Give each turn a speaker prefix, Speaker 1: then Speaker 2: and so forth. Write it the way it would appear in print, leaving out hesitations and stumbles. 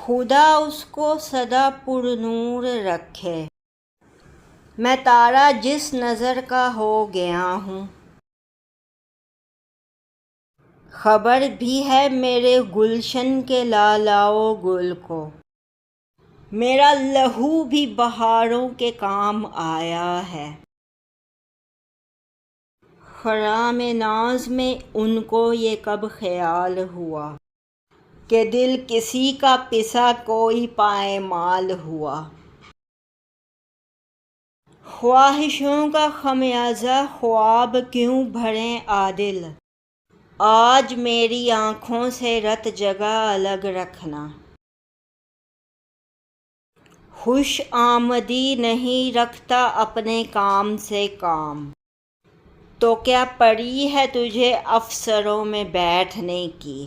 Speaker 1: خدا اس کو سدا پر نور رکھے، میں تارا جس نظر کا ہو گیا ہوں، خبر بھی ہے میرے گلشن کے لالاؤ گل کو، میرا لہو بھی بہاروں کے کام آیا ہے۔ خرام ناز میں ان کو یہ کب خیال ہوا کہ دل کسی کا پسا کوئی پائمال ہوا۔ خواہشوں کا خمیازہ خواب کیوں بھریں عادل، آج میری آنکھوں سے رت جگہ الگ رکھنا۔ خوش آمدی نہیں رکھتا اپنے کام سے کام، تو کیا پڑی ہے تجھے افسروں میں بیٹھنے کی۔